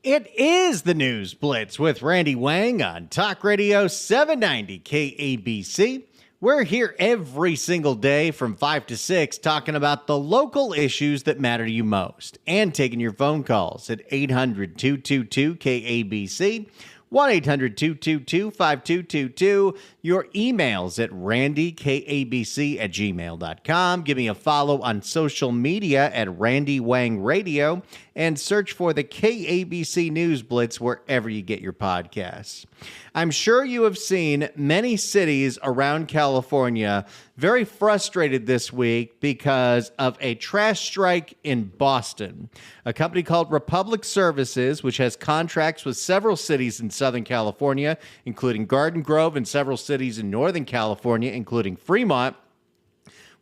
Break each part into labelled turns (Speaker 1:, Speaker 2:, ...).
Speaker 1: It is the News Blitz with Randy Wang on Talk Radio 790 KABC. We're here every single day from 5 to 6 talking about the local issues that matter to you most and taking your phone calls at 800-222-KABC, 1-800-222-5222, your emails at randykabc@gmail.com. Give me a follow on social media at Randy Wang Radio and search for the KABC News Blitz wherever you get your podcasts. I'm sure you have seen many cities around California very frustrated this week because of a trash strike in Boston. A company called Republic Services, which has contracts with several cities in Southern California, including Garden Grove, and several cities in Northern California, including Fremont.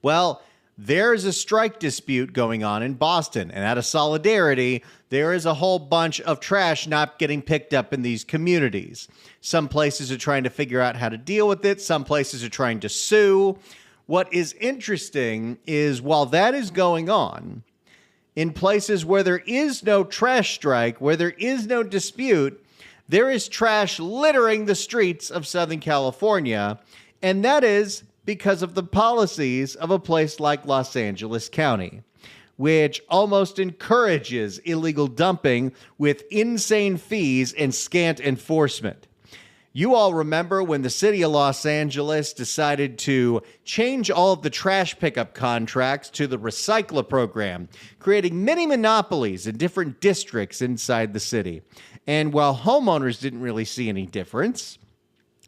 Speaker 1: Well, there's a strike dispute going on in Boston, and out of solidarity, there is a whole bunch of trash not getting picked up in these communities. Some places are trying to figure out how to deal with it. Some places are trying to sue. What is interesting is while that is going on, in places where there is no trash strike, where there is no dispute, there is trash littering the streets of Southern California, and that is because of the policies of a place like Los Angeles County, which almost encourages illegal dumping with insane fees and scant enforcement. You all remember when the city of Los Angeles decided to change all of the trash pickup contracts to the recycler program, creating many monopolies in different districts inside the city. And while homeowners didn't really see any difference,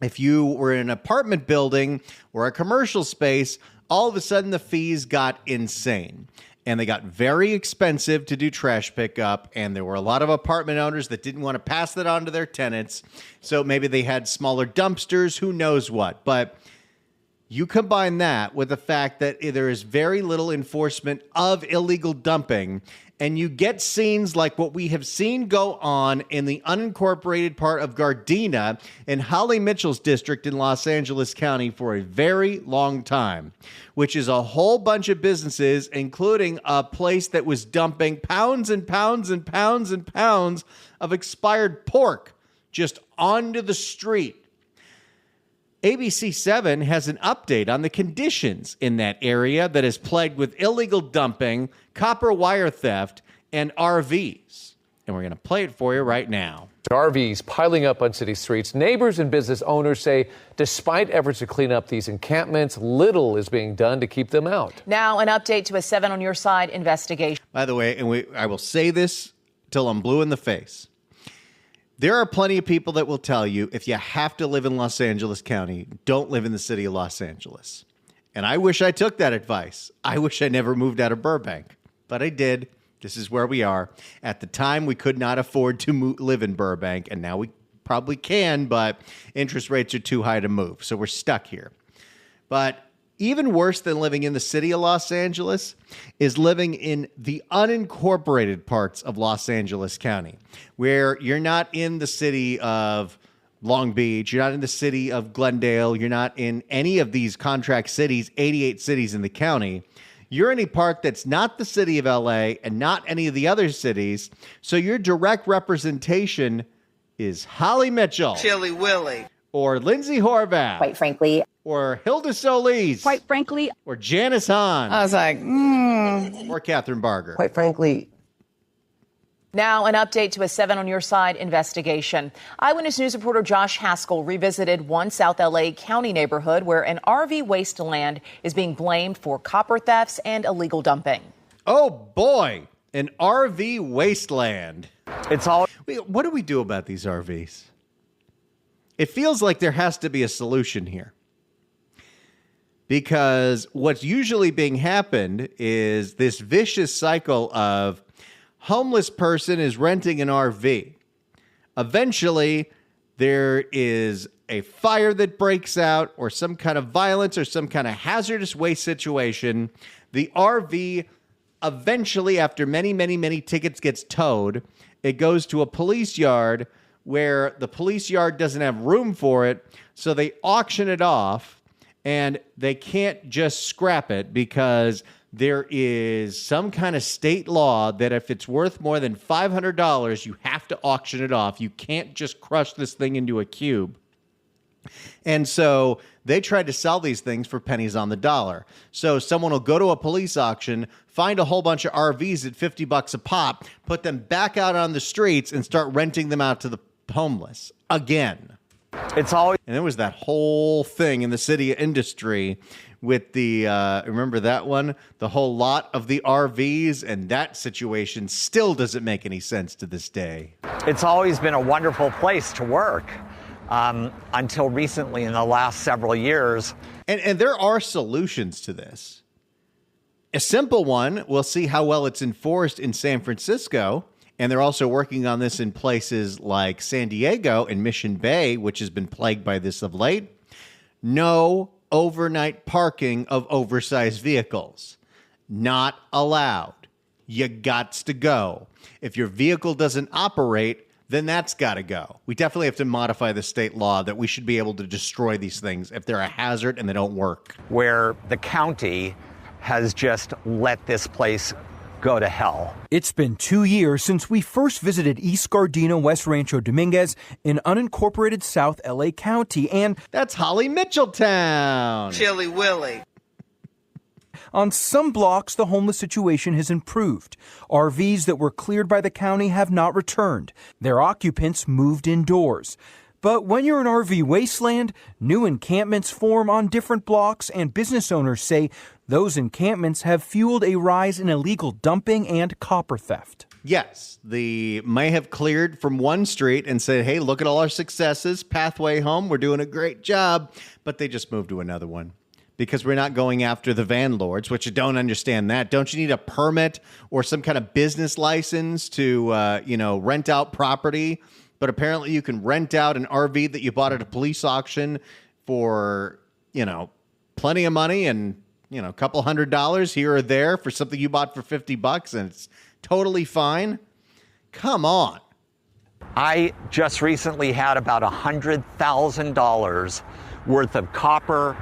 Speaker 1: if you were in an apartment building or a commercial space, all of a sudden the fees got insane. And they got very expensive to do trash pickup, and there were a lot of apartment owners that didn't want to pass that on to their tenants. So maybe they had smaller dumpsters, who knows what. But you combine that with the fact that there is very little enforcement of illegal dumping, and you get scenes like what we have seen go on in the unincorporated part of Gardena in Holly Mitchell's district in Los Angeles County for a very long time, which is a whole bunch of businesses, including a place that was dumping pounds and pounds and pounds and pounds of expired pork just onto the street. ABC7 has an update on the conditions in that area that is plagued with illegal dumping, copper wire theft, and RVs. And we're going to play it for you right now.
Speaker 2: RVs piling up on city streets. Neighbors and business owners say despite efforts to clean up these encampments, little is being done to keep them out.
Speaker 3: Now an update to a 7 on Your Side investigation.
Speaker 1: By the way, and I will say this till I'm blue in the face. There are plenty of people that will tell you if you have to live in Los Angeles County, don't live in the city of Los Angeles. And I wish I took that advice. I wish I never moved out of Burbank, but I did. This is where we are. At the time, we could not afford to live in Burbank, and now we probably can, but interest rates are too high to move, so we're stuck here. But even worse than living in the city of Los Angeles is living in the unincorporated parts of Los Angeles County, where you're not in the city of Long Beach, you're not in the city of Glendale, you're not in any of these contract cities, 88 cities in the county. You're in a part that's not the city of LA and not any of the other cities, so your direct representation is Holly Mitchell.
Speaker 4: Chili Willy.
Speaker 1: Or Lindsay Horvath.
Speaker 5: Quite frankly.
Speaker 1: Or Hilda Solis.
Speaker 5: Quite frankly.
Speaker 1: Or Janice Hahn.
Speaker 5: I was like,
Speaker 1: Or Catherine Barger.
Speaker 5: Quite frankly.
Speaker 3: Now an update to a 7 on Your Side investigation. Eyewitness News reporter Josh Haskell revisited one South LA County neighborhood where an RV Wasteland is being blamed for copper thefts and illegal dumping.
Speaker 1: Oh boy, an RV Wasteland.
Speaker 2: It's all.
Speaker 1: What do we do about these RVs? It feels like there has to be a solution here. Because what's usually being happened is this vicious cycle of homeless person is renting an RV. Eventually, there is a fire that breaks out or some kind of violence or some kind of hazardous waste situation. The RV eventually, after many, many, many tickets, gets towed. It goes to a police yard where the police yard doesn't have room for it, so they auction it off, and they can't just scrap it because there is some kind of state law that if it's worth more than $500, you have to auction it off. You can't just crush this thing into a cube. And so they tried to sell these things for pennies on the dollar. So someone will go to a police auction, find a whole bunch of RVs at $50 a pop, put them back out on the streets and start renting them out to the homeless again. And there was that whole thing in the city industry with the, remember that one? The whole lot of the RVs, and that situation still doesn't make any sense to this day.
Speaker 4: It's always been a wonderful place to work until recently in the last several years.
Speaker 1: And there are solutions to this. A simple one, we'll see how well it's enforced in San Francisco. And they're also working on this in places like San Diego and Mission Bay, which has been plagued by this of late. No overnight parking of oversized vehicles. Not allowed. You gots to go. If your vehicle doesn't operate, then that's got to go. We definitely have to modify the state law that we should be able to destroy these things if they're a hazard and they don't work.
Speaker 4: Where the county has just let this place go to hell.
Speaker 5: It's been 2 years since we first visited East Gardena, West Rancho Dominguez in unincorporated South LA County, and
Speaker 1: that's Holly Mitchelltown.
Speaker 6: Chilly Willy.
Speaker 5: On some blocks, the homeless situation has improved. RVs that were cleared by the county have not returned. Their occupants moved indoors. But when you're in RV Wasteland, new encampments form on different blocks, and business owners say those encampments have fueled a rise in illegal dumping and copper theft.
Speaker 1: Yes, they may have cleared from one street and said, hey, look at all our successes, pathway home, we're doing a great job, but they just moved to another one. Because we're not going after the van lords, which you don't understand that. Don't you need a permit or some kind of business license to, rent out property? But apparently you can rent out an RV that you bought at a police auction for, plenty of money and, a couple $100 here or there for something you bought for $50 and it's totally fine. Come on.
Speaker 4: I just recently had about $100,000 worth of copper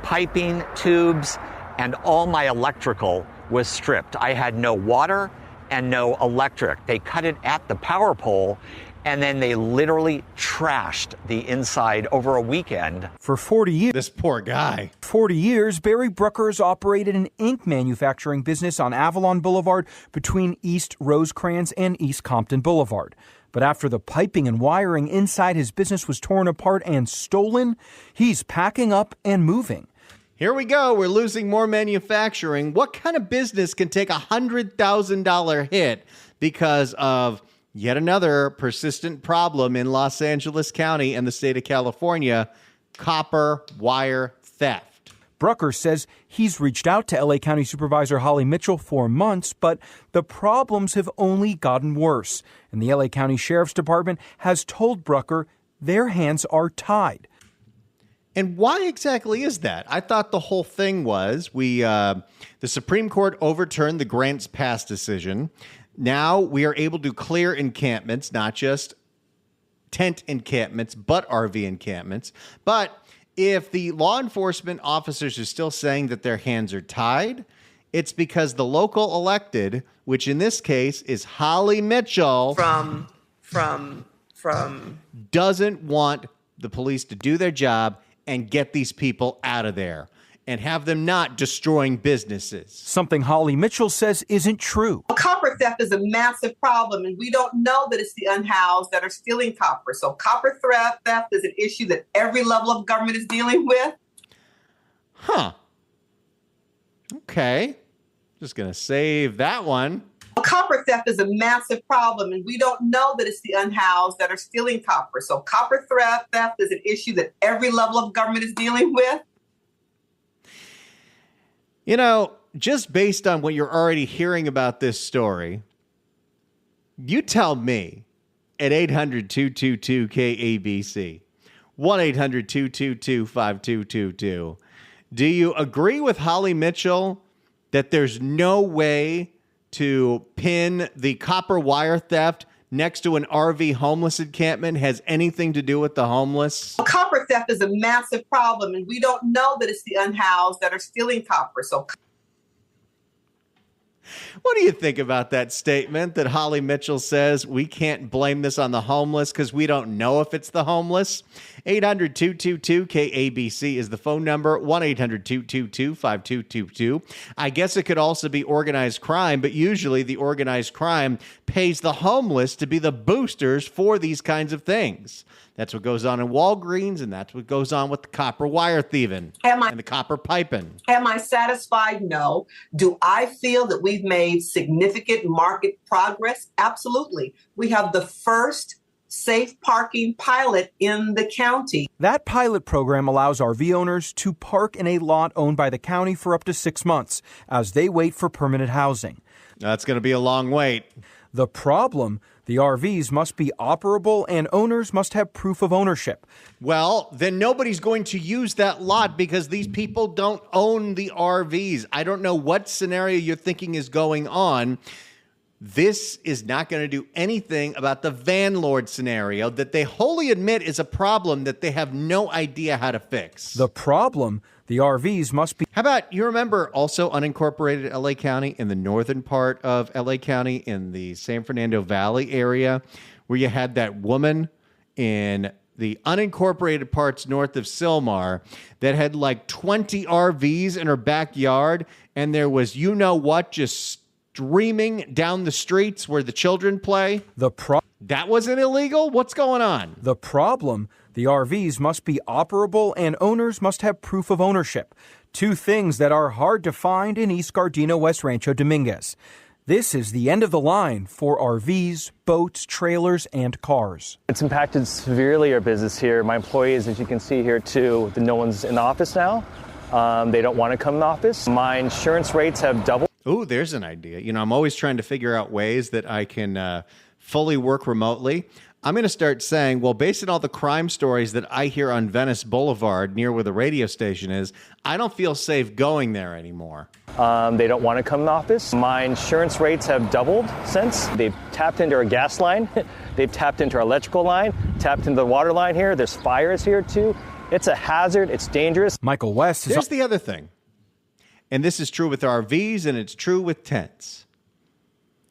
Speaker 4: piping, tubes, and all my electrical was stripped. I had no water and no electric. They cut it at the power pole, and then they literally trashed the inside over a weekend.
Speaker 5: For 40 years,
Speaker 1: this poor guy.
Speaker 5: 40 years, Barry Brucker has operated an ink manufacturing business on Avalon Boulevard between East Rosecrans and East Compton Boulevard. But after the piping and wiring inside his business was torn apart and stolen, he's packing up and moving.
Speaker 1: Here we go. We're losing more manufacturing. What kind of business can take $100,000 hit because of yet another persistent problem in Los Angeles County and the state of California, copper wire theft?
Speaker 5: Brucker says he's reached out to LA County Supervisor Holly Mitchell for months, but the problems have only gotten worse. And the LA County Sheriff's Department has told Brucker their hands are tied.
Speaker 1: And why exactly is that? I thought the whole thing was the Supreme Court overturned the Grants Pass decision. Now we are able to clear encampments, not just tent encampments, but RV encampments. But if the law enforcement officers are still saying that their hands are tied, it's because the local elected, which in this case is Holly Mitchell, doesn't want the police to do their job and get these people out of there and have them not destroying businesses.
Speaker 5: Something Holly Mitchell says isn't true.
Speaker 6: Copper theft is a massive problem, and we don't know that it's the unhoused that are stealing copper. So copper theft is an issue that every level of government is dealing with.
Speaker 1: Huh. Okay. Just going to save that one.
Speaker 6: Copper theft is a massive problem, and we don't know that it's the unhoused that are stealing copper. So copper theft is an issue that every level of government is dealing with.
Speaker 1: Just based on what you're already hearing about this story, you tell me at 800-222-KABC, 1-800-222-5222, do you agree with Holly Mitchell that there's no way to pin the copper wire theft next to an RV homeless encampment has anything to do with the homeless?
Speaker 6: Copper theft is a massive problem, and we don't know that it's the unhoused that are stealing copper. So
Speaker 1: What do you think about that statement that Holly Mitchell says we can't blame this on the homeless because we don't know if it's the homeless? 800-222-KABC is the phone number, 1-800-222-5222. I guess it could also be organized crime, but usually the organized crime pays the homeless to be the boosters for these kinds of things. That's what goes on in Walgreens, and that's what goes on with the copper wire thieving and the copper piping.
Speaker 6: Am I satisfied? No. Do I feel that we've made significant market progress? Absolutely. We have the first safe parking pilot in the county.
Speaker 5: That pilot program allows RV owners to park in a lot owned by the county for up to 6 months as they wait for permanent housing.
Speaker 1: That's going to be a long wait.
Speaker 5: The problem, the RVs must be operable and owners must have proof of ownership.
Speaker 1: Well, then nobody's going to use that lot because these people don't own the RVs. I don't know what scenario you're thinking is going on. This is not going to do anything about the vanlord scenario that they wholly admit is a problem that they have no idea how to fix.
Speaker 5: The problem, the RVs must be...
Speaker 1: How about, you remember also unincorporated LA County, in the northern part of LA County, in the San Fernando Valley area, where you had that woman in the unincorporated parts north of Sylmar that had like 20 RVs in her backyard, and there was, you know what, just streaming down the streets where the children play? That wasn't illegal? What's going on?
Speaker 5: The problem, the RVs must be operable and owners must have proof of ownership. Two things that are hard to find in East Gardena, West Rancho Dominguez. This is the end of the line for RVs, boats, trailers, and cars.
Speaker 7: It's impacted severely our business here. My employees, as you can see here too, no one's in the office now. They don't want to come in the office. My insurance rates have doubled.
Speaker 1: Ooh, there's an idea. You know, I'm always trying to figure out ways that I can fully work remotely. I'm going to start saying, well, based on all the crime stories that I hear on Venice Boulevard, near where the radio station is, I don't feel safe going there anymore.
Speaker 7: They don't want to come in the office. My insurance rates have doubled since. They've tapped into our gas line. They've tapped into our electrical line, tapped into the water line here. There's fires here, too. It's a hazard. It's dangerous.
Speaker 5: Michael West is...
Speaker 1: Here's the other thing. And this is true with RVs and it's true with tents.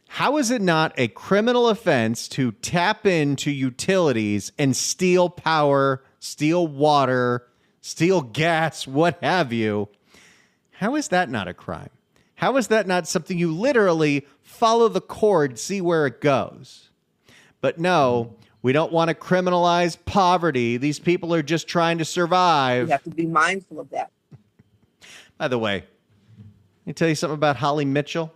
Speaker 1: How is it not a criminal offense to tap into utilities and steal power, steal water, steal gas, what have you? How is that not a crime? How is that not something you literally follow the cord, see where it goes? But no, we don't want to criminalize poverty. These people are just trying to survive.
Speaker 6: We have to be mindful of that.
Speaker 1: By the way, let me tell you something about Holly Mitchell,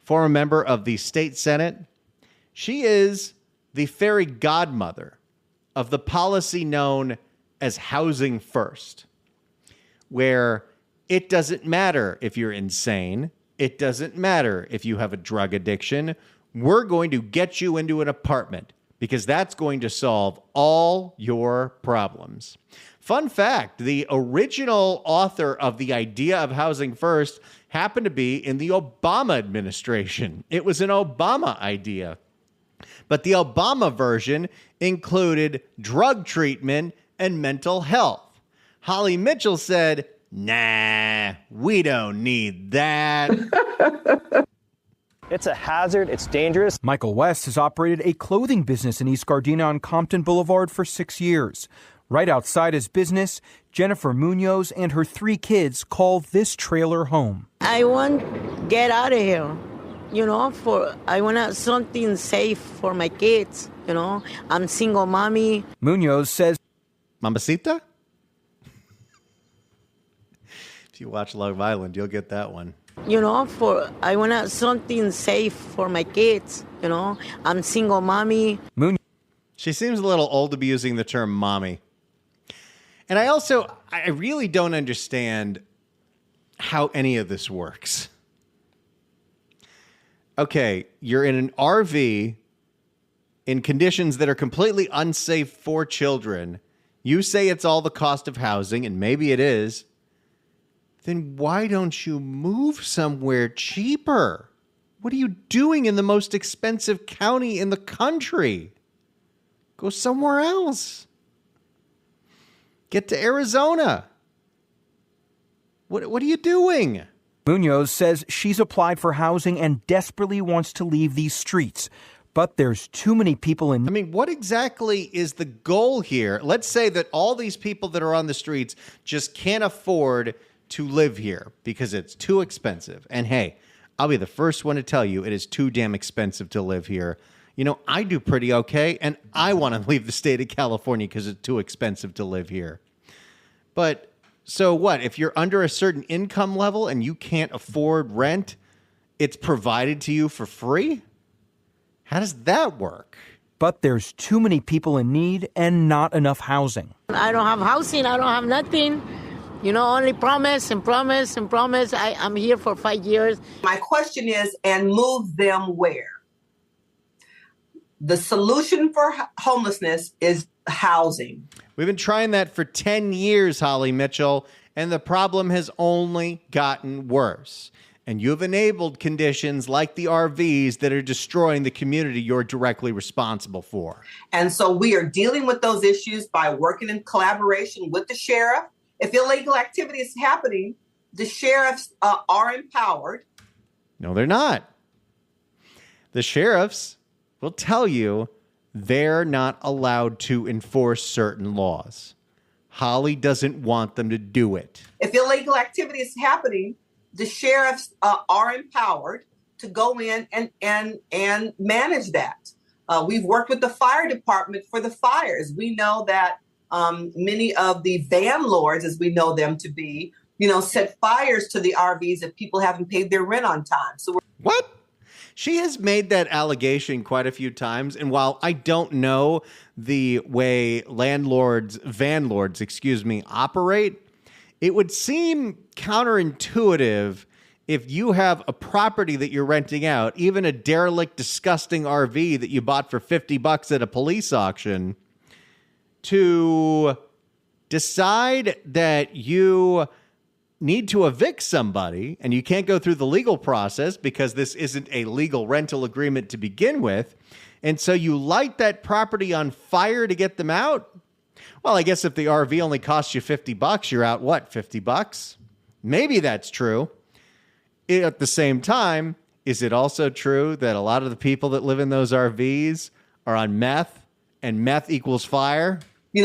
Speaker 1: former member of the state Senate. She is the fairy godmother of the policy known as Housing First, where it doesn't matter if you're insane. It doesn't matter if you have a drug addiction. We're going to get you into an apartment because that's going to solve all your problems. Fun fact, the original author of the idea of Housing First happened to be in the Obama administration. It was an Obama idea. But the Obama version included drug treatment and mental health. Holly Mitchell said, nah, we don't need that.
Speaker 7: It's a hazard. It's dangerous.
Speaker 5: Michael West has operated a clothing business in East Gardena on Compton Boulevard for 6 years. Right outside his business, Jennifer Munoz and her 3 kids call this trailer home.
Speaker 8: I want to get out of here, I want something safe for my kids, I'm single mommy.
Speaker 5: Munoz says,
Speaker 1: Mamacita? If you watch Love Island, you'll get that one.
Speaker 8: I want something safe for my kids, I'm single mommy.
Speaker 1: She seems a little old to be using the term mommy. And I really don't understand how any of this works. Okay, you're in an RV in conditions that are completely unsafe for children. You say it's all the cost of housing, and maybe it is. Then why don't you move somewhere cheaper? What are you doing in the most expensive county in the country? Go somewhere else. Get to Arizona. What are you doing?
Speaker 5: Munoz says she's applied for housing and desperately wants to leave these streets. But there's too many people in.
Speaker 1: I mean, what exactly is the goal here? Let's say that all these people that are on the streets just can't afford to live here because it's too expensive. And hey, I'll be the first one to tell you it is too damn expensive to live here. You know, I do pretty okay, and I want to leave the state of California because it's too expensive to live here. But so what? If you're under a certain income level and you can't afford rent, it's provided to you for free? How does that work?
Speaker 5: But there's too many people in need and not enough housing.
Speaker 8: I don't have housing. I don't have nothing. You know, only promise and promise and promise. I'm here for 5 years.
Speaker 6: My question is, and move them where? The solution for homelessness is housing.
Speaker 1: We've been trying that for 10 years, Holly Mitchell, and the problem has only gotten worse. And you've enabled conditions like the RVs that are destroying the community you're directly responsible for.
Speaker 6: And so we are dealing with those issues by working in collaboration with the sheriff. If illegal activity is happening, the sheriffs are empowered.
Speaker 1: No, they're not. The sheriffs will tell you they're not allowed to enforce certain laws. Holly doesn't want them to do it.
Speaker 6: If illegal activity is happening, the sheriffs are empowered to go in and manage that. We've worked with the fire department for the fires. We know that many of the van lords, as we know them to be, set fires to the RVs if people haven't paid their rent on time. So
Speaker 1: what? She has made that allegation quite a few times. And while I don't know the way van lords, operate, it would seem counterintuitive if you have a property that you're renting out, even a derelict, disgusting RV that you bought for $50 at a police auction, to decide that you need to evict somebody and you can't go through the legal process because this isn't a legal rental agreement to begin with. And so you light that property on fire to get them out. Well, I guess if the RV only costs you $50, you're out, what, $50? Maybe that's true. At the same time, is it also true that a lot of the people that live in those RVs are on meth and meth equals fire?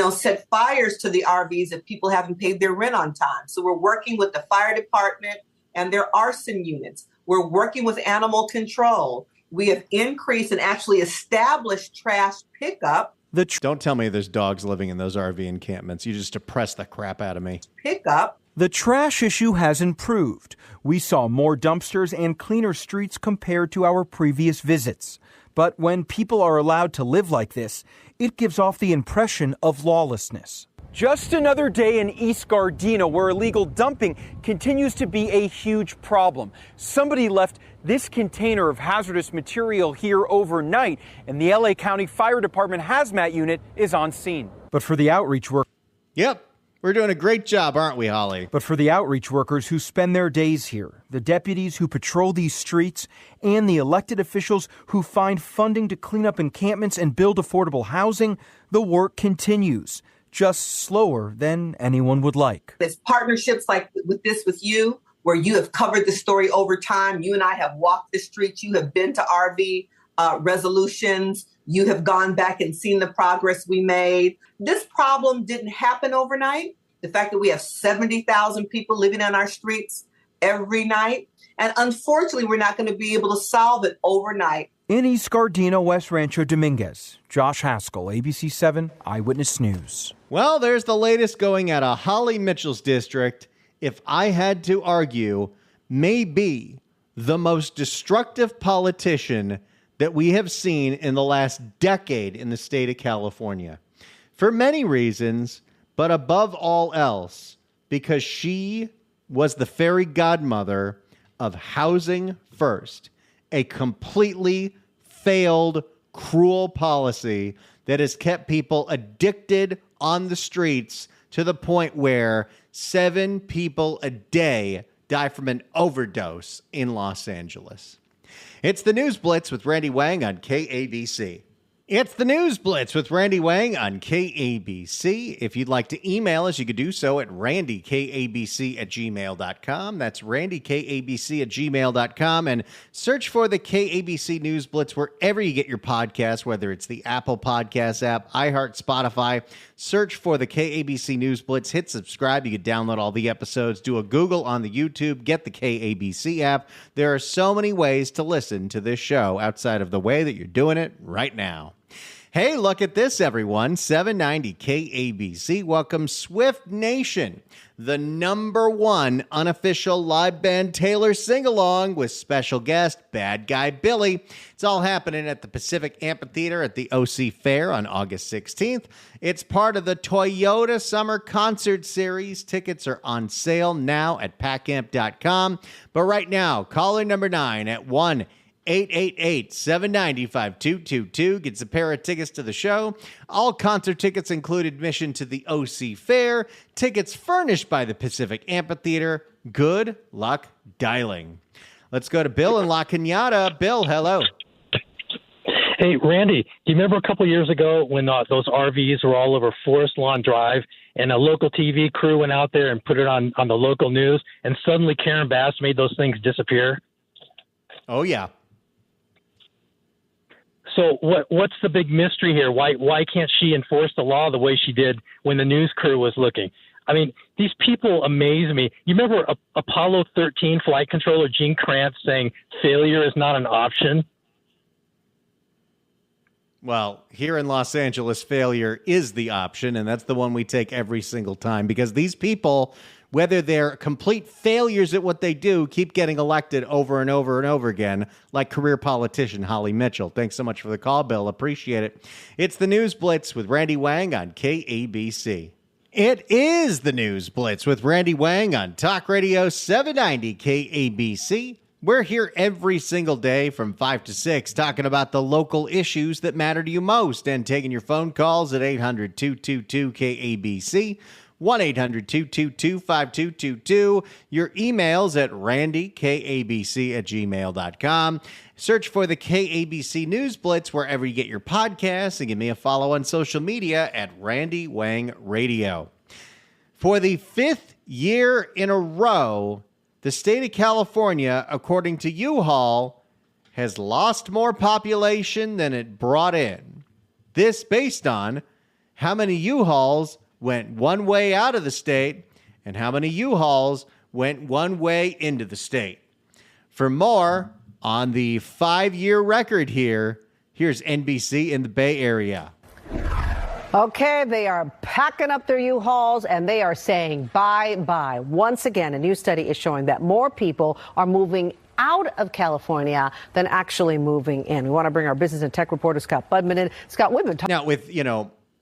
Speaker 6: Set fires to the RVs if people haven't paid their rent on time. So we're working with the fire department and their arson units. We're working with animal control. We have increased and actually established trash pickup.
Speaker 1: Don't tell me there's dogs living in those RV encampments. You just depressed the crap out of me.
Speaker 6: Pickup.
Speaker 5: The trash issue has improved. We saw more dumpsters and cleaner streets compared to our previous visits. But when people are allowed to live like this, it gives off the impression of lawlessness.
Speaker 9: Just another day in East Gardena where illegal dumping continues to be a huge problem. Somebody left this container of hazardous material here overnight, and the LA County Fire Department hazmat unit is on scene.
Speaker 5: But for the outreach work.
Speaker 1: Yep. We're doing a great job, aren't we, Holly?
Speaker 5: But for the outreach workers who spend their days here, the deputies who patrol these streets, and the elected officials who find funding to clean up encampments and build affordable housing, the work continues, just slower than anyone would like.
Speaker 6: There's partnerships like with you, where you have covered the story over time. You and I have walked the streets. You have been to RV resolutions. You have gone back and seen the progress we made. This problem didn't happen overnight. The fact that we have 70,000 people living on our streets every night. And unfortunately, we're not going to be able to solve it overnight.
Speaker 5: In East Gardena, West Rancho Dominguez, Josh Haskell, ABC 7 Eyewitness News.
Speaker 1: Well, there's the latest going out of Holly Mitchell's district. If I had to argue, maybe the most destructive politician that we have seen in the last decade in the state of California. For many reasons, but above all else, because she was the fairy godmother of Housing First, a completely failed, cruel policy that has kept people addicted on the streets to the point where 7 people a day die from an overdose in Los Angeles. It's the News Blitz with Randy Wang on KABC. It's the News Blitz with Randy Wang on KABC. If you'd like to email us, you could do so at randykabc@gmail.com. That's randykabc@gmail.com. And search for the KABC News Blitz wherever you get your podcasts, whether it's the Apple Podcast app, iHeart, Spotify. Search for the KABC News Blitz. Hit subscribe. You can download all the episodes. Do a Google on the YouTube. Get the KABC app. There are so many ways to listen to this show outside of the way that you're doing it right now. Hey, look at this, everyone. 790 KABC welcomes Swift Nation, the #1 unofficial live band Taylor sing-along with special guest Bad Guy Billy. It's all happening at the Pacific Amphitheater at the OC Fair on August 16th. It's part of the Toyota Summer Concert Series. Tickets are on sale now at packamp.com. But right now, caller number 9 at 1-888-790-5222 gets a pair of tickets to the show. All concert tickets include admission to the OC Fair. Tickets furnished by the Pacific Amphitheater. Good luck dialing. Let's go to Bill in La Cañada. Bill, hello.
Speaker 10: Hey, Randy, do you remember a couple years ago when those RVs were all over Forest Lawn Drive and a local TV crew went out there and put it on the local news, and suddenly Karen Bass made those things disappear?
Speaker 1: Oh, yeah.
Speaker 10: So what's the big mystery here? Why can't she enforce the law the way she did when the news crew was looking? I mean, these people amaze me. You remember Apollo 13 flight controller Gene Kranz saying failure is not an option?
Speaker 1: Well, here in Los Angeles, failure is the option, and that's the one we take every single time because these people, whether they're complete failures at what they do, keep getting elected over and over and over again, like career politician Holly Mitchell. Thanks so much for the call, Bill. Appreciate it. It's the News Blitz with Randy Wang on KABC. It is the News Blitz with Randy Wang on Talk Radio 790 KABC. We're here every single day from 5 to 6 talking about the local issues that matter to you most and taking your phone calls at 800-222-KABC. 1-800-222-5222. Your emails at randykabc@gmail.com. Search for the KABC News Blitz wherever you get your podcasts and give me a follow on social media at Randy Wang Radio. For the 5th year in a row, the state of California, according to U-Haul, has lost more population than it brought in. This based on how many U-Hauls went one way out of the state and how many U-Hauls went one way into the state. For more on the 5-year record here, here's NBC in the Bay Area.
Speaker 11: Okay, they are packing up their U-Hauls and they are saying bye-bye. Once again, a new study is showing that more people are moving out of California than actually moving in. We want to bring our business and tech reporter, Scott Budman, in. Scott, we've been talking.
Speaker 1: Now, with,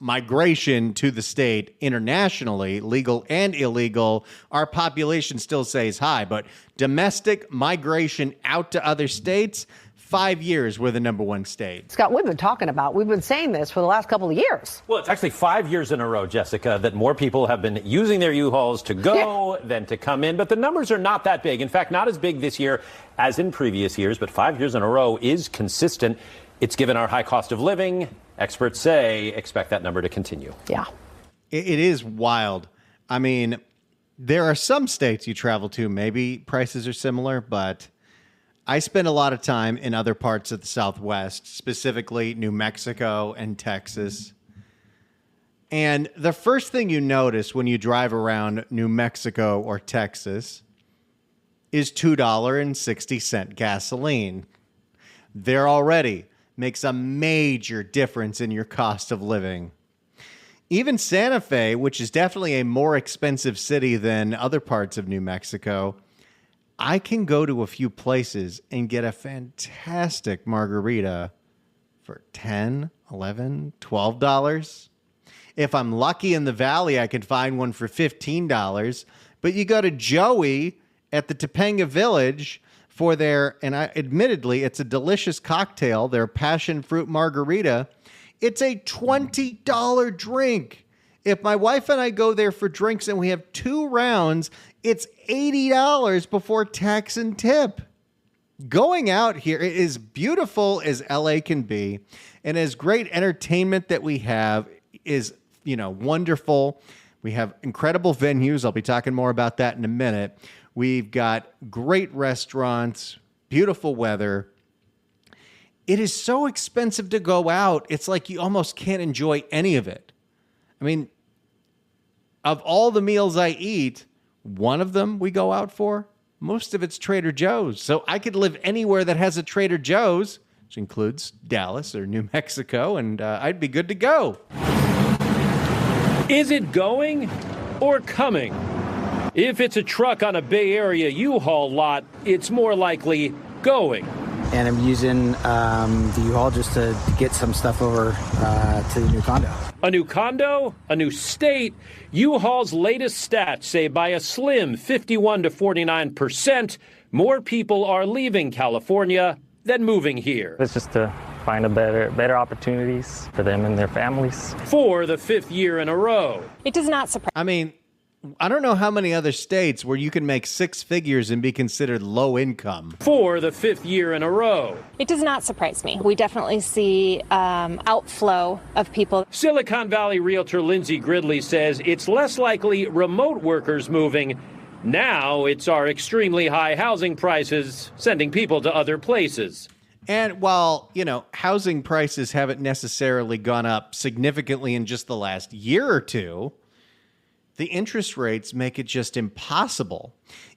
Speaker 1: migration to the state internationally, legal and illegal, our population still stays high. But domestic migration out to other states, 5 years we're the #1 state.
Speaker 11: Scott, we've been saying this for the last couple of years.
Speaker 12: Well, it's actually 5 years in a row, Jessica, that more people have been using their U-Hauls to go than to come in. But the numbers are not that big. In fact, not as big this year as in previous years, but 5 years in a row is consistent. It's given our high cost of living. Experts say expect that number to continue.
Speaker 11: Yeah.
Speaker 1: It is wild. I mean, there are some states you travel to, maybe prices are similar, but I spend a lot of time in other parts of the Southwest, specifically New Mexico and Texas. And the first thing you notice when you drive around New Mexico or Texas is $2.60 gasoline. There already makes a major difference in your cost of living. Even Santa Fe, which is definitely a more expensive city than other parts of New Mexico, I can go to a few places and get a fantastic margarita for $10, $11, $12. If I'm lucky in the Valley, I can find one for $15. But you go to Joey at the Topanga Village for their, and admittedly, it's a delicious cocktail, their passion fruit margarita. It's a $20 drink. If my wife and I go there for drinks and we have 2 rounds, it's $80 before tax and tip. going out here, as beautiful as LA can be, and as great entertainment that we have is, wonderful. We have incredible venues. I'll be talking more about that in a minute. We've got great restaurants, beautiful weather. It is so expensive to go out. It's like you almost can't enjoy any of it. I mean, of all the meals I eat, one of them we go out for, most of it's Trader Joe's. So I could live anywhere that has a Trader Joe's, which includes Dallas or New Mexico, and I'd be good to go.
Speaker 13: Is it going or coming? If it's a truck on a Bay Area U-Haul lot, it's more likely going.
Speaker 14: And I'm using the U-Haul just to get some stuff over to the new condo.
Speaker 13: A new condo, a new state. U-Haul's latest stats say by a slim 51 to 49%, more people are leaving California than moving here.
Speaker 7: It's just to find better opportunities for them and their families.
Speaker 13: For the 5th year in a row.
Speaker 15: It does not surprise.
Speaker 1: I mean, I don't know how many other states where you can make 6 figures and be considered low income.
Speaker 13: For the 5th year in a row.
Speaker 15: It does not surprise me. We definitely see outflow of people.
Speaker 13: Silicon Valley realtor Lindsay Gridley says it's less likely remote workers moving. Now it's our extremely high housing prices sending people to other places.
Speaker 1: And while, housing prices haven't necessarily gone up significantly in just the last year or two, the interest rates make it just impossible.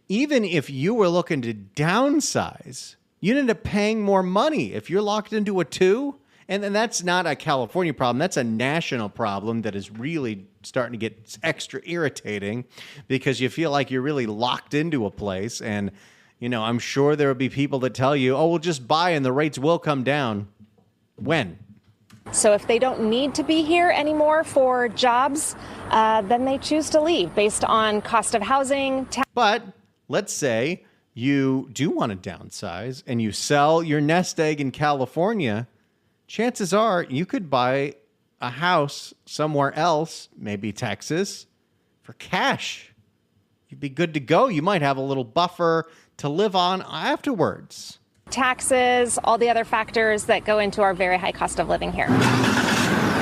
Speaker 1: Even if you were looking to downsize, you'd end up paying more money. If you're locked into a 2, and then that's not a California problem, that's a national problem that is really starting to get extra irritating because you feel like you're really locked into a place. And, I'm sure there will be people that tell you, oh, we'll just buy and the rates will come down. When?
Speaker 15: So if they don't need to be here anymore for jobs, then they choose to leave based on cost of housing.
Speaker 1: But let's say you do want to downsize and you sell your nest egg in California, chances are you could buy a house somewhere else, maybe Texas, for cash. You'd be good to go. You might have a little buffer to live on afterwards.
Speaker 15: Taxes, all the other factors that go into our very high cost of living here.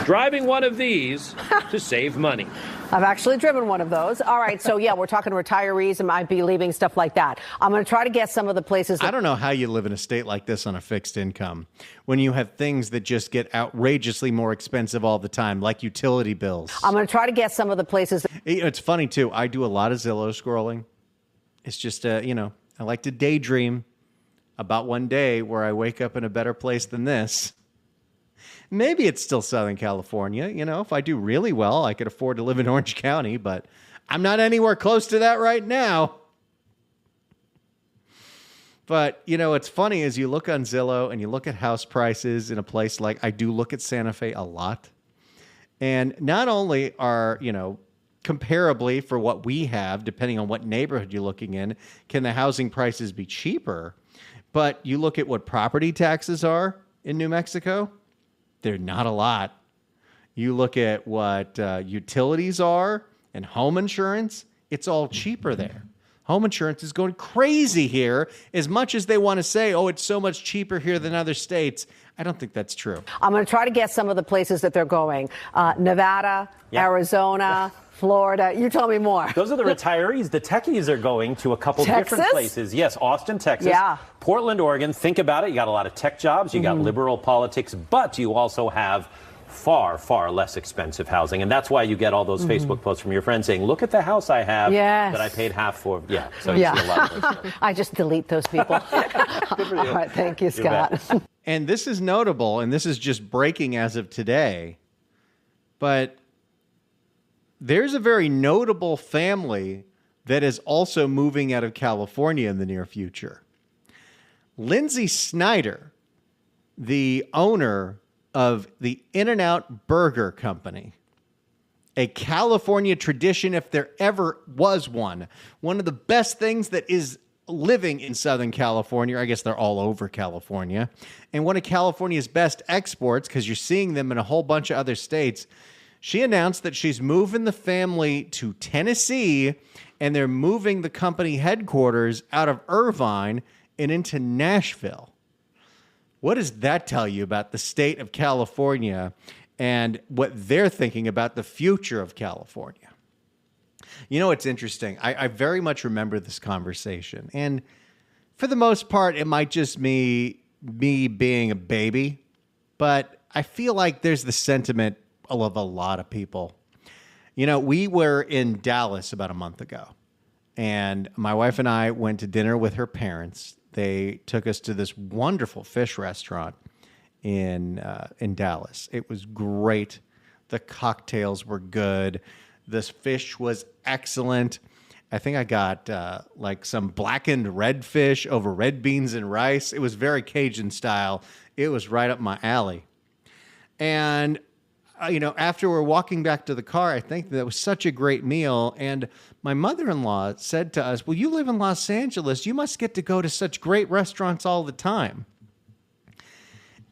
Speaker 13: Driving one of these to save money.
Speaker 11: I've actually driven one of those. All right, so yeah, we're talking retirees and might be leaving, stuff like that. I'm going to try to guess some of the places.
Speaker 1: I don't know how you live in a state like this on a fixed income when you have things that just get outrageously more expensive all the time, like utility bills.
Speaker 11: I'm going to try to guess some of the places.
Speaker 1: It's funny, too. I do a lot of Zillow scrolling. It's just, I like to daydream about one day where I wake up in a better place than this. Maybe it's still Southern California. If I do really well, I could afford to live in Orange County, but I'm not anywhere close to that right now. But, it's funny as you look on Zillow and you look at house prices in a place like I do look at Santa Fe a lot. And not only are, comparably for what we have, depending on what neighborhood you're looking in, can the housing prices be cheaper? But you look at what property taxes are in New Mexico, they're not a lot. You look at what utilities are and home insurance, it's all cheaper there. Home insurance is going crazy here. As much as they want to say, oh, it's so much cheaper here than other states, I don't think that's true.
Speaker 11: I'm going to try to guess some of the places that they're going. Nevada, Arizona, Florida. You tell me more.
Speaker 12: Those are the retirees. The techies are going to a couple different places. Yes, Austin, Texas.
Speaker 11: Yeah.
Speaker 12: Portland, Oregon. Think about it. You got a lot of tech jobs. You got liberal politics, but you also have far, far less expensive housing. And that's why you get all those Facebook posts from your friends saying, look at the house I have that I paid half for. Yeah. So you see a lot of those.
Speaker 11: I just delete those people. All right. Thank you, Scott.
Speaker 1: And this is notable, and this is just breaking as of today, but there's a very notable family that is also moving out of California in the near future. Lindsay Snyder, the owner of the In-N-Out Burger Company, a California tradition if there ever was one. One of the best things that is living in Southern California. I guess they're all over California. And one of California's best exports, because you're seeing them in a whole bunch of other states. She announced that she's moving the family to Tennessee, and they're moving the company headquarters out of Irvine and into Nashville. What does that tell you about the state of California and what they're thinking about the future of California? You know, it's interesting. I very much remember this conversation. And for the most part, it might just me being a baby. But I feel like there's the sentiment of a lot of people. You know, we were in Dallas about a month ago. And my wife and I went to dinner with her parents. They took us to this wonderful fish restaurant in Dallas. It was great. The cocktails were good. This fish was excellent. I think I got like some blackened redfish over red beans and rice. It was very Cajun style. It was right up my alley. And you know, after we're walking back to the car, I think that was such a great meal. And my mother-in-law said to us, well, you live in Los Angeles. You must get to go to such great restaurants all the time.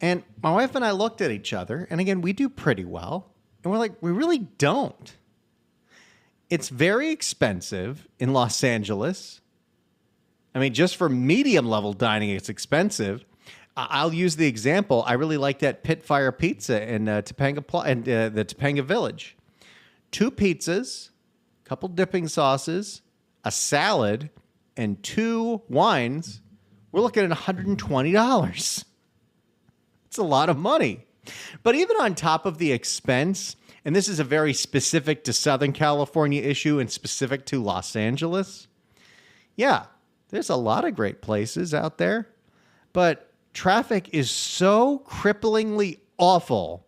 Speaker 1: And my wife and I looked at each other. And again, we do pretty well. And we're like, we really don't. It's very expensive in Los Angeles. I mean, just for medium level dining, it's expensive. I'll use the example. I really like that Pit Fire Pizza in the Topanga Village. 2 pizzas, a couple dipping sauces, a salad, and 2 wines. We're looking at $120. It's a lot of money. But even on top of the expense, and this is a very specific to Southern California issue and specific to Los Angeles, yeah, there's a lot of great places out there. But traffic is so cripplingly awful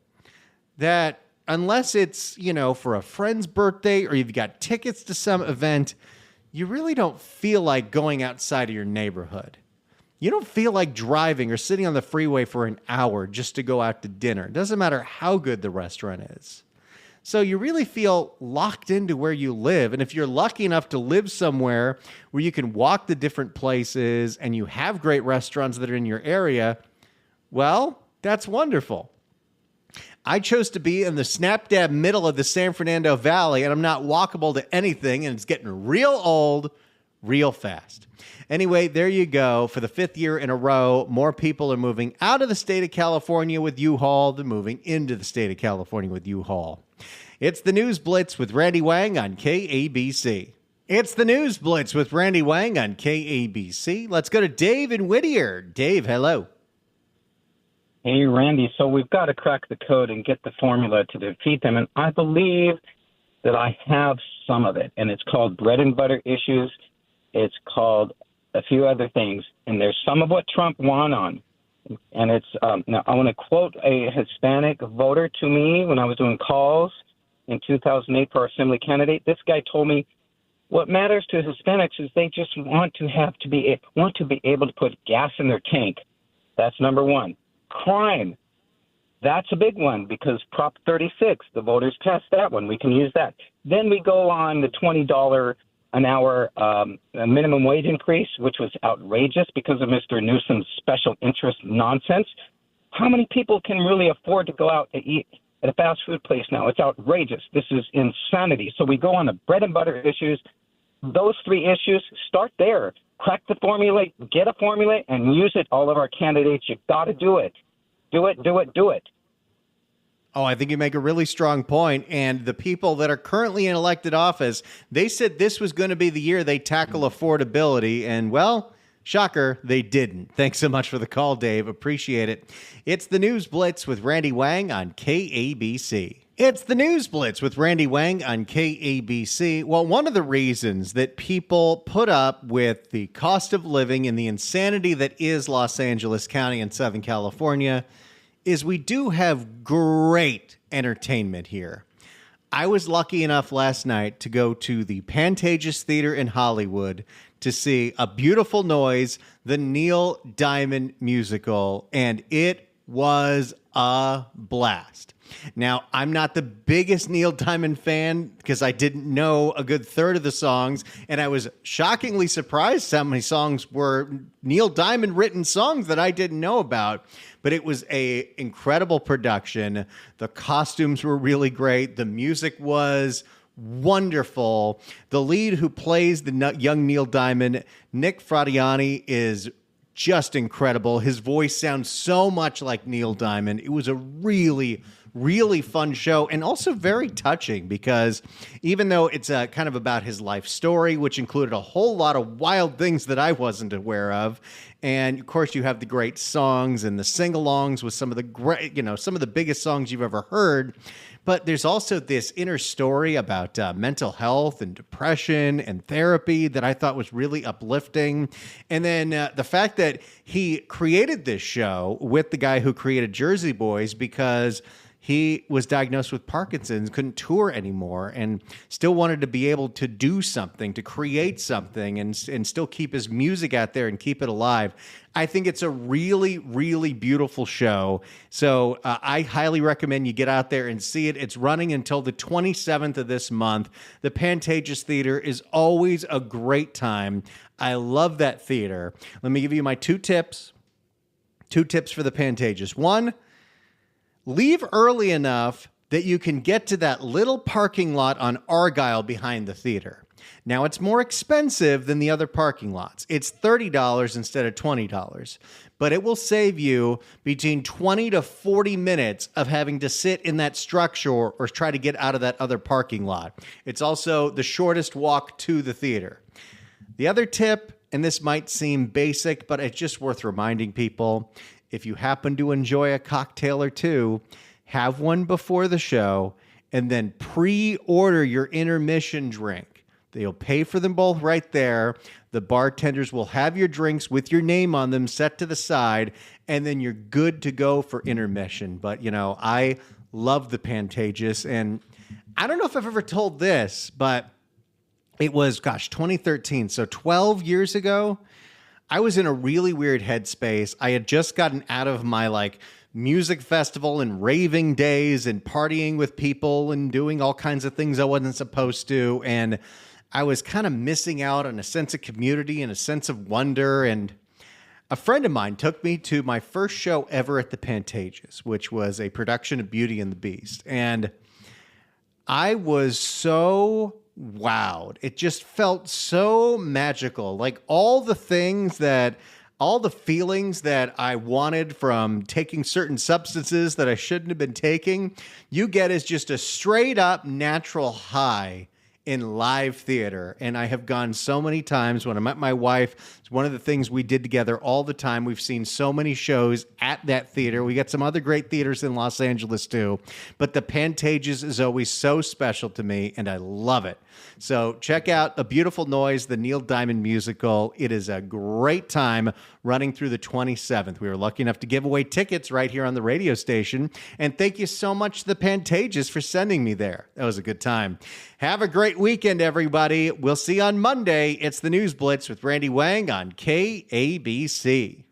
Speaker 1: that unless it's, you know, for a friend's birthday or you've got tickets to some event, you really don't feel like going outside of your neighborhood. You don't feel like driving or sitting on the freeway for an hour just to go out to dinner. It doesn't matter how good the restaurant is. So you really feel locked into where you live. And if you're lucky enough to live somewhere where you can walk to different places and you have great restaurants that are in your area, well, that's wonderful. I chose to be in the snap dab middle of the San Fernando Valley, and I'm not walkable to anything, and it's getting real old real fast. Anyway, there you go. For the 5th year in a row, more people are moving out of the state of California with U-Haul than moving into the state of California with U-Haul. It's the News Blitz with Randy Wang on KABC. It's the News Blitz with Randy Wang on KABC. Let's go to Dave in Whittier. Dave, hello.
Speaker 16: Hey, Randy. So we've got to crack the code and get the formula to defeat them. And I believe that I have some of it. And it's called bread and butter issues. It's called a few other things. And there's some of what Trump won on. And it's now I want to quote a Hispanic voter to me when I was doing calls in 2008 for our assembly candidate. This guy told me what matters to Hispanics is they just want to be able to put gas in their tank. That's number one. Crime. That's a big one because Prop 36, the voters passed that one. We can use that. Then we go on the $20 an hour minimum wage increase, which was outrageous because of Mr. Newsom's special interest nonsense. How many people can really afford to go out to eat at a fast food place now? It's outrageous. This is insanity. So we go on the bread and butter issues. Those 3 issues, start there. Crack the formula, get a formula, and use it. All of our candidates, you've got to do it. Do it, do it, do it.
Speaker 1: Oh, I think you make a really strong point. And the people that are currently in elected office, they said this was going to be the year they tackle affordability. And, well, shocker, they didn't. Thanks so much for the call, Dave. Appreciate it. It's the News Blitz with Randy Wang on KABC. It's the News Blitz with Randy Wang on KABC. Well, one of the reasons that people put up with the cost of living and the insanity that is Los Angeles County and Southern California is we do have great entertainment here. I was lucky enough last night to go to the Pantages Theater in Hollywood to see A Beautiful Noise, the Neil Diamond musical, and it was a blast. Now, I'm not the biggest Neil Diamond fan because I didn't know a good third of the songs, and I was shockingly surprised how many songs were Neil Diamond written songs that I didn't know about. But it was an incredible production. The costumes were really great. The music was wonderful. The lead who plays the young Neil Diamond, Nick Fradiani, is just incredible. His voice sounds so much like Neil Diamond. It was a really, really fun show, and also very touching, because even though it's kind of about his life story, which included a whole lot of wild things that I wasn't aware of, and of course you have the great songs and the sing-alongs with some of the great, some of the biggest songs you've ever heard. But there's also this inner story about mental health and depression and therapy that I thought was really uplifting. And then the fact that he created this show with the guy who created Jersey Boys, because he was diagnosed with Parkinson's, couldn't tour anymore, and still wanted to be able to do something, to create something, and still keep his music out there and keep it alive. I think it's a really, really beautiful show. So I highly recommend you get out there and see it. It's running until the 27th of this month. The Pantages Theater is always a great time. I love that theater. Let me give you my two tips. Two tips for the Pantages. One, leave early enough that you can get to that little parking lot on Argyle behind the theater. Now, it's more expensive than the other parking lots. It's $30 instead of $20, but it will save you between 20 to 40 minutes of having to sit in that structure or try to get out of that other parking lot. It's also the shortest walk to the theater. The other tip, and this might seem basic, but it's just worth reminding people, if you happen to enjoy a cocktail or two, have one before the show and then pre-order your intermission drink. They'll pay for them both right there. The bartenders will have your drinks with your name on them set to the side, and then you're good to go for intermission. But, I love the Pantages, and I don't know if I've ever told this, but it was, 2013, so 12 years ago. I was in a really weird headspace. I had just gotten out of my music festival and raving days and partying with people and doing all kinds of things I wasn't supposed to. And I was kind of missing out on a sense of community and a sense of wonder. And a friend of mine took me to my first show ever at the Pantages, which was a production of Beauty and the Beast. And I was so wowed. It just felt so magical. Like all the feelings that I wanted from taking certain substances that I shouldn't have been taking, you get as just a straight up natural high in live theater. And I have gone so many times. When I met my wife, it's one of the things we did together all the time. We've seen so many shows at that theater. We got some other great theaters in Los Angeles too, but the Pantages is always so special to me, and I love it. So check out A Beautiful Noise, the Neil Diamond musical. It is a great time running through the 27th. We were lucky enough to give away tickets right here on the radio station. And thank you so much to the Pantages for sending me there. That was a good time. Have a great weekend, everybody. We'll see you on Monday. It's the News Blitz with Randy Wang on KABC.